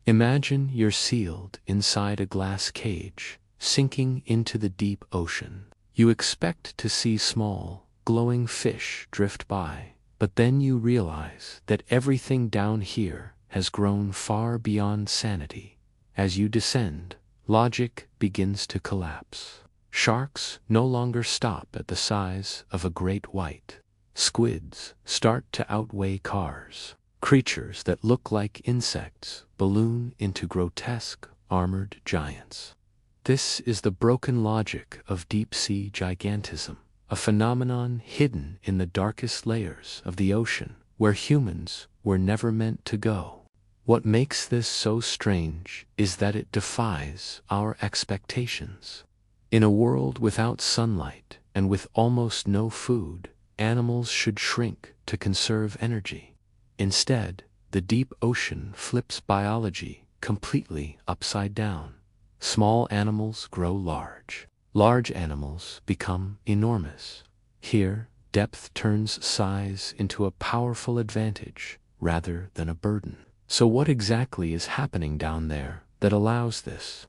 Imagine you're sealed inside a glass cage, sinking into the deep ocean. You expect to see small, glowing fish drift by, but then you realize that everything down here has grown far beyond sanity. As you descend, logic begins to collapse. Sharks no longer stop at the size of a great white. Squids start to outweigh cars. Creatures that look like insects balloon into grotesque, armored giants. This is the broken logic of deep-sea gigantism, a phenomenon hidden in the darkest layers of the ocean, where humans were never meant to go. What makes this so strange is that it defies our expectations. In a world without sunlight and with almost no food, animals should shrink to conserve energy. Instead, the deep ocean flips biology completely upside down. Small animals grow large. Large animals become enormous. Here, depth turns size into a powerful advantage rather than a burden. So what exactly is happening down there that allows this?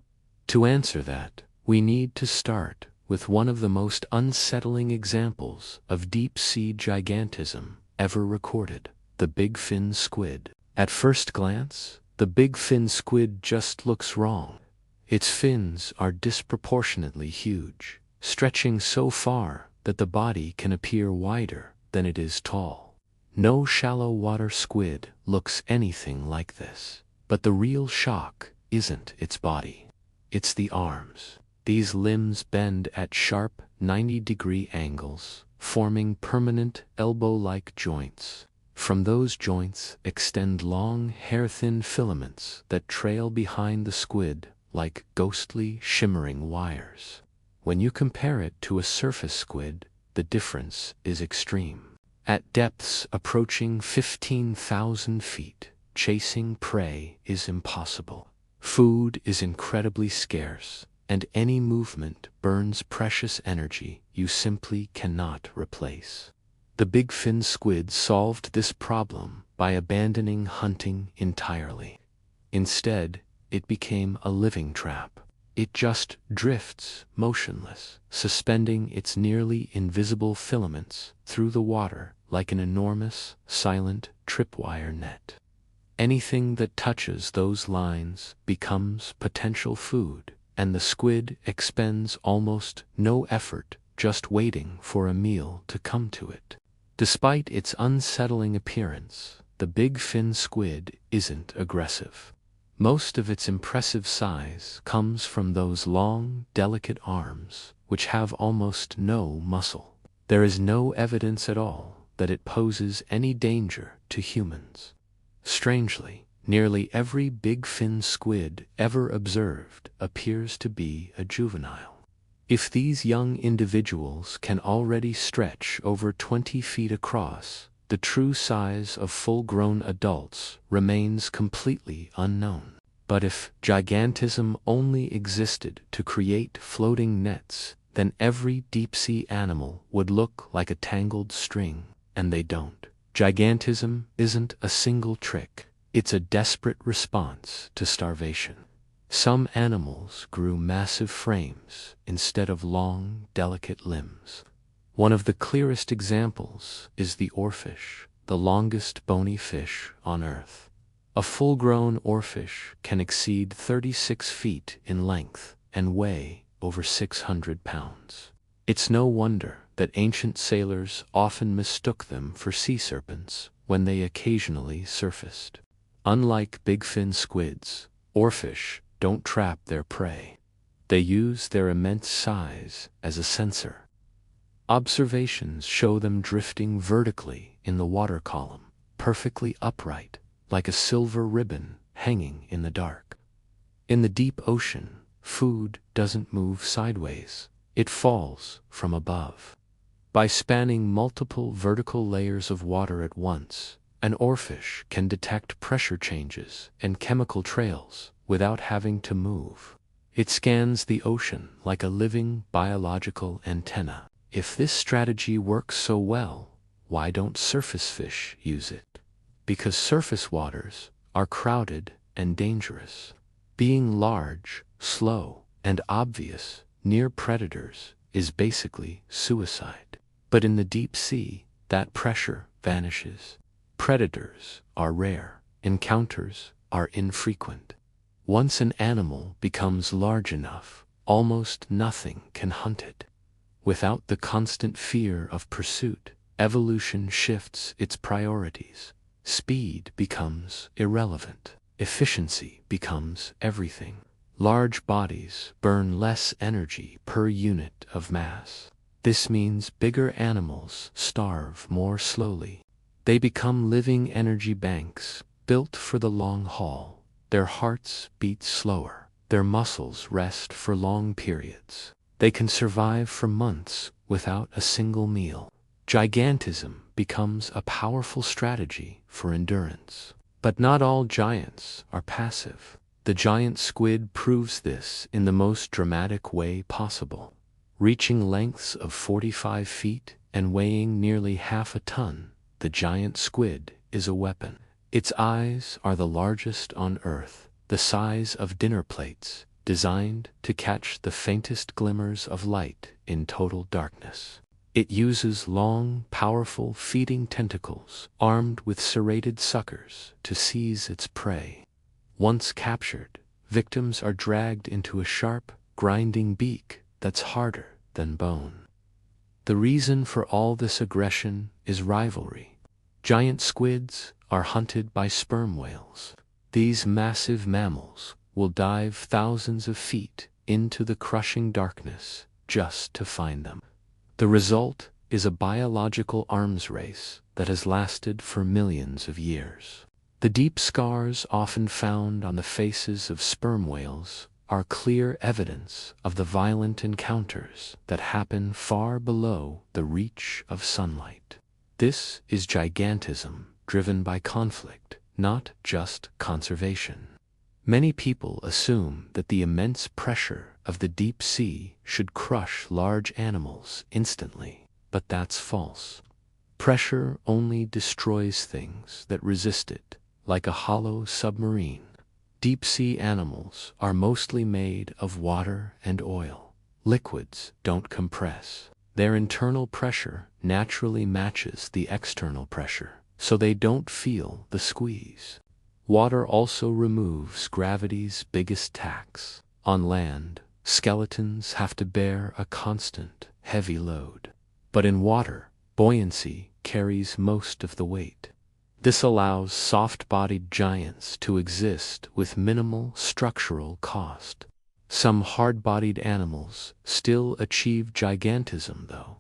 To answer that, we need to start with one of the most unsettling examples of deep-sea gigantism ever recorded, the bigfin squid. At first glance, the bigfin squid just looks wrong. Its fins are disproportionately huge, stretching so far that the body can appear wider than it is tall. No shallow water squid looks anything like this. But the real shock isn't its body. It's the arms. These limbs bend at sharp 90-degree angles, forming permanent elbow-like joints. From those joints extend long, hair-thin filaments that trail behind the squid like ghostly, shimmering wires. When you compare it to a surface squid, the difference is extreme. At depths approaching 15,000 feet, chasing prey is impossible. Food is incredibly scarce, and any movement burns precious energy you simply cannot replace. The bigfin squid solved this problem by abandoning hunting entirely. Instead, it became a living trap. It just drifts, motionless, suspending its nearly invisible filaments through the water like an enormous, silent tripwire net. Anything that touches those lines becomes potential food, and the squid expends almost no effort just waiting for a meal to come to it. Despite its unsettling appearance, the bigfin squid isn't aggressive. Most of its impressive size comes from those long, delicate arms, which have almost no muscle. There is no evidence at all that it poses any danger to humans. Strangely, nearly every bigfin squid ever observed appears to be a juvenile. If these young individuals can already stretch over 20 feet across, the true size of full-grown adults remains completely unknown. But if gigantism only existed to create floating nets, then every deep-sea animal would look like a tangled string, and they don't. Gigantism isn't a single trick, it's a desperate response to starvation. Some animals grew massive frames instead of long, delicate limbs. One of the clearest examples is the oarfish, the longest bony fish on Earth. A full-grown oarfish can exceed 36 feet in length and weigh over 600 pounds. It's no wonder that ancient sailors often mistook them for sea serpents when they occasionally surfaced. Unlike bigfin squids, oarfish don't trap their prey. They use their immense size as a sensor. Observations show them drifting vertically in the water column, perfectly upright, like a silver ribbon hanging in the dark. In the deep ocean, food doesn't move sideways, it falls from above. By spanning multiple vertical layers of water at once, an oarfish can detect pressure changes and chemical trails without having to move. It scans the ocean like a living biological antenna. If this strategy works so well, why don't surface fish use it? Because surface waters are crowded and dangerous. Being large, slow, and obvious near predators is basically suicide. But in the deep sea, that pressure vanishes. Predators are rare. Encounters are infrequent. Once an animal becomes large enough, almost nothing can hunt it. Without the constant fear of pursuit, evolution shifts its priorities. Speed becomes irrelevant. Efficiency becomes everything. Large bodies burn less energy per unit of mass. This means bigger animals starve more slowly. They become living energy banks, built for the long haul. Their hearts beat slower. Their muscles rest for long periods. They can survive for months without a single meal. Gigantism becomes a powerful strategy for endurance. But not all giants are passive. The giant squid proves this in the most dramatic way possible. Reaching lengths of 45 feet and weighing nearly half a ton, the giant squid is a weapon. Its eyes are the largest on Earth, the size of dinner plates, designed to catch the faintest glimmers of light in total darkness. It uses long, powerful feeding tentacles, armed with serrated suckers, to seize its prey. Once captured, victims are dragged into a sharp, grinding beak that's harder than bone. The reason for all this aggression is rivalry. Giant squids are hunted by sperm whales. These massive mammals will dive thousands of feet into the crushing darkness just to find them. The result is a biological arms race that has lasted for millions of years. The deep scars often found on the faces of sperm whales are clear evidence of the violent encounters that happen far below the reach of sunlight. This is gigantism driven by conflict, not just conservation. Many people assume that the immense pressure of the deep sea should crush large animals instantly, but that's false. Pressure only destroys things that resist it, like a hollow submarine. Deep-sea animals are mostly made of water and oil. Liquids don't compress. Their internal pressure naturally matches the external pressure, so they don't feel the squeeze. Water also removes gravity's biggest tax. On land, skeletons have to bear a constant, heavy load. But in water, buoyancy carries most of the weight. This allows soft-bodied giants to exist with minimal structural cost. Some hard-bodied animals still achieve gigantism, though.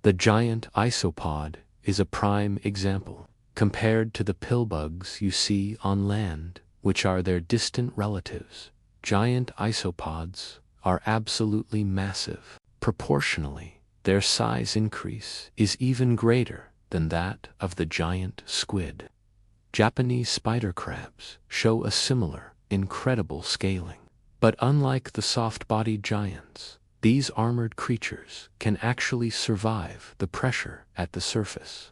The giant isopod is a prime example. Compared to the pillbugs you see on land, which are their distant relatives, giant isopods are absolutely massive. Proportionally, their size increase is even greater than that of the giant squid. Japanese spider crabs show a similar, incredible scaling. But unlike the soft-bodied giants, these armored creatures can actually survive the pressure at the surface.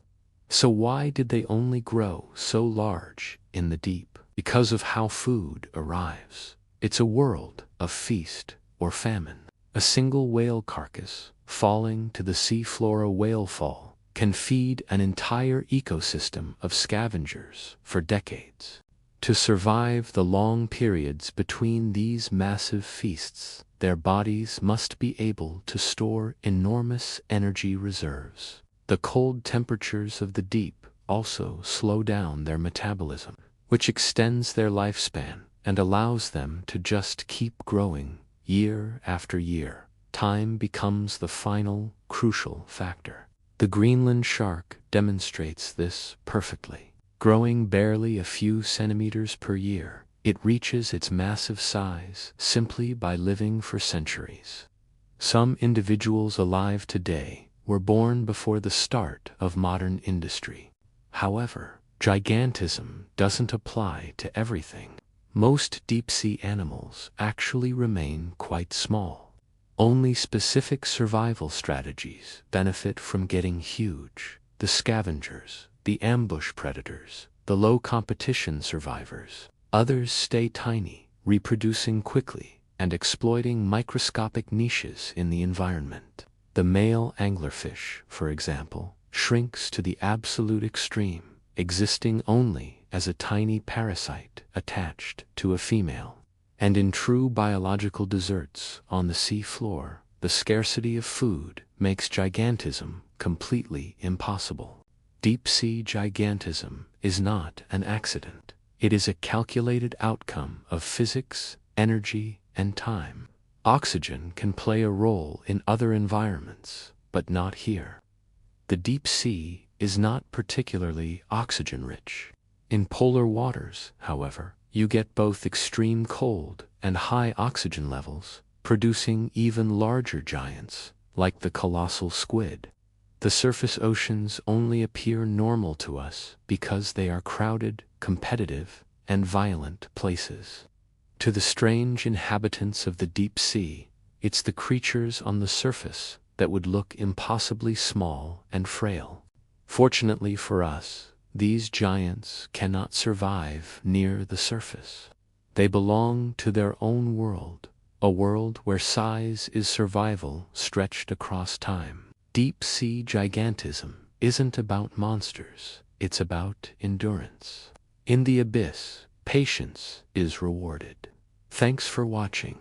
So why did they only grow so large in the deep? Because of how food arrives. It's a world of feast or famine. A single whale carcass falling to the seafloor, a whale fall, can feed an entire ecosystem of scavengers for decades. To survive the long periods between these massive feasts, their bodies must be able to store enormous energy reserves. The cold temperatures of the deep also slow down their metabolism, which extends their lifespan and allows them to just keep growing year after year. Time becomes the final, crucial factor. The Greenland shark demonstrates this perfectly. Growing barely a few centimeters per year, it reaches its massive size simply by living for centuries. Some individuals alive today were born before the start of modern industry. However, gigantism doesn't apply to everything. Most deep-sea animals actually remain quite small. Only specific survival strategies benefit from getting huge. The scavengers, the ambush predators, the low-competition survivors. Others stay tiny, reproducing quickly and exploiting microscopic niches in the environment. The male anglerfish, for example, shrinks to the absolute extreme, existing only as a tiny parasite attached to a female. And in true biological deserts on the sea floor, the scarcity of food makes gigantism completely impossible. Deep-sea gigantism is not an accident. It is a calculated outcome of physics, energy, and time. Oxygen can play a role in other environments, but not here. The deep sea is not particularly oxygen-rich. In polar waters, however, you get both extreme cold and high oxygen levels, producing even larger giants, like the colossal squid. The surface oceans only appear normal to us because they are crowded, competitive, and violent places. To the strange inhabitants of the deep sea, it's the creatures on the surface that would look impossibly small and frail. Fortunately for us, these giants cannot survive near the surface. They belong to their own world, a world where size is survival stretched across time. Deep-sea gigantism isn't about monsters, it's about endurance. In the abyss, patience is rewarded. Thanks for watching.